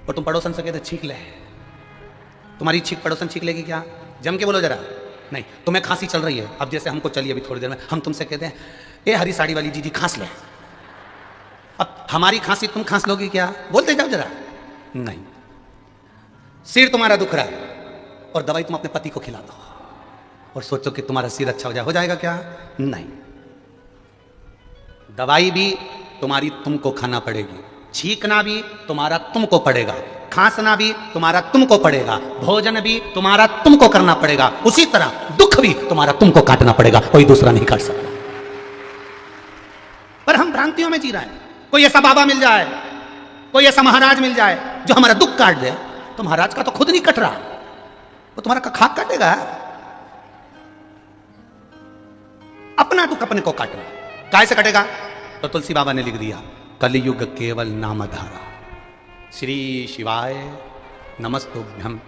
और तुम पड़ोसन से कहते छींक ले, तुम्हारी छींक पड़ोसन छींक लेगी क्या? जम के बोलो जरा। नहीं, तुम्हें खांसी चल रही है, अब जैसे हमको चली अभी थोड़ी देर में, हम तुमसे कहते हैं ए हरी साड़ी वाली जीजी खांस ले, अब हमारी खांसी तुम खांस लोगी क्या? बोलते जाओ जरा। नहीं, सिर तुम्हारा दुख रहा है और दवाई तुम अपने पति को खिला दो और सोचो कि तुम्हारा सिर अच्छा हो जाएगा क्या? नहीं, दवाई भी तुम्हारी तुमको खाना पड़ेगी, छींकना भी तुम्हारा तुमको पड़ेगा, खांसना भी तुम्हारा तुमको पड़ेगा, भोजन भी तुम्हारा तुमको करना पड़ेगा, उसी तरह दुख भी तुम्हारा तुमको काटना पड़ेगा, कोई दूसरा नहीं काट सकता। पर हम भ्रांतियों में जी रहे हैं। कोई ऐसा बाबा मिल जाए, कोई ऐसा महाराज मिल जाए जो हमारा दुख काट दे। तो महाराज का तो खुद नहीं कट रहा, वो तुम्हारा खाक काटेगा। अपना दुख अपने को काटना, कैसे कटेगा? तो तुलसी बाबा ने लिख दिया, कलयुग केवल नामधारा, श्री शिवाय नमस्तुभ्यम।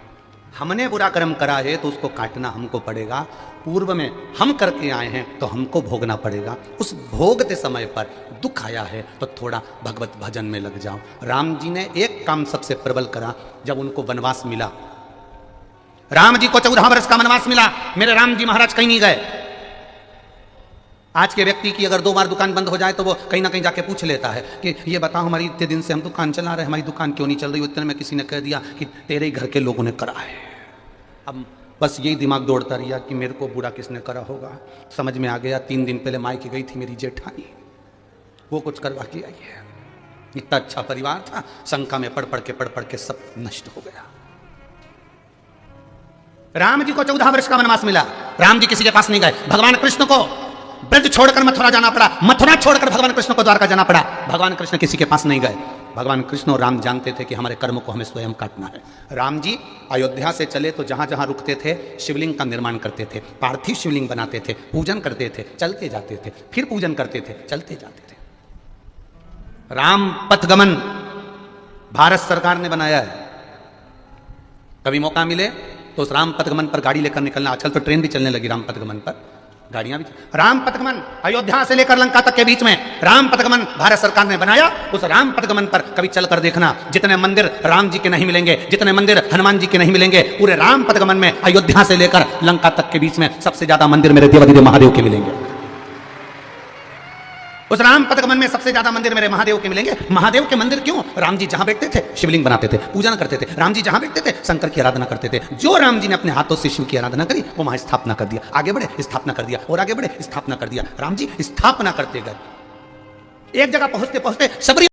हमने बुरा कर्म करा है तो उसको काटना हमको पड़ेगा, पूर्व में हम करके आए हैं तो हमको भोगना पड़ेगा। उस भोगते समय पर दुख आया है तो थोड़ा भगवत भजन में लग जाओ। राम जी ने एक काम सबसे प्रबल करा, जब उनको वनवास मिला, राम जी को 14 वर्ष का वनवास मिला, मेरे राम जी महाराज कहीं नहीं गए। आज के व्यक्ति की अगर 2 बार दुकान बंद हो जाए तो वो कहीं ना कहीं जाके पूछ लेता है कि ये बताओ हमारी इतने दिन से हम दुकान चला रहे, हमारी दुकान क्यों नहीं चल रही? उतने में किसी ने कह दिया कि तेरे ही घर के लोगों ने करा है। अब बस यही दिमाग दौड़ता रहा कि मेरे को बुरा किसने करा होगा। समझ में आ गया, 3 दिन पहले मायके गई थी मेरी जेठानी, वो कुछ करवा के आई है। इतना अच्छा परिवार था, शंका में पढ़ पढ़ के सब नष्ट हो गया। राम जी को 14 वर्ष का वनवास मिला, राम जी किसी के पास नहीं गए। भगवान कृष्ण को ब्रज छोड़कर मथुरा जाना पड़ा, मथुरा छोड़कर भगवान कृष्ण को द्वारका जाना पड़ा। भगवान कृष्ण किसी के पास नहीं गए। भगवान कृष्ण और राम जानते थे कि हमारे कर्मों को हमें स्वयं काटना है। राम जी अयोध्या से चले तो जहां जहां रुकते थे शिवलिंग का निर्माण करते थे, पार्थिव शिवलिंग बनाते थे, पूजन करते थे, चलते जाते थे, फिर पूजन करते थे, चलते जाते थे। राम पथगमन भारत सरकार ने बनाया है। कभी मौका मिले तो उस राम पथगमन पर गाड़ी लेकर निकलना। आजकल तो ट्रेन भी चलने लगी राम पथगमन पर, गाड़ियां भी। राम पथगमन अयोध्या से लेकर लंका तक के बीच में राम पथगमन भारत सरकार ने बनाया। उस राम पथगमन पर कभी चलकर देखना, जितने मंदिर राम जी के नहीं मिलेंगे, जितने मंदिर हनुमान जी के नहीं मिलेंगे, पूरे राम पथगमन में अयोध्या से लेकर लंका तक के बीच में सबसे ज्यादा मंदिर मेरे देवाधिदेव महादेव के मिलेंगे। उस राम पथगमन में सबसे ज्यादा मंदिर मेरे महादेव के मिलेंगे। महादेव के मंदिर क्यों? राम जी जहां बैठते थे शिवलिंग बनाते थे, पूजन करते थे। राम जी जहां बैठते थे शंकर की आराधना करते थे। जो राम जी ने अपने हाथों से शिव की आराधना करी वो वहां स्थापना कर दिया। आगे बढ़े स्थापना कर दिया, और आगे बढ़े स्थापना कर दिया। राम जी स्थापना करते गए। एक जगह पहुंचते पहुंचते सबरी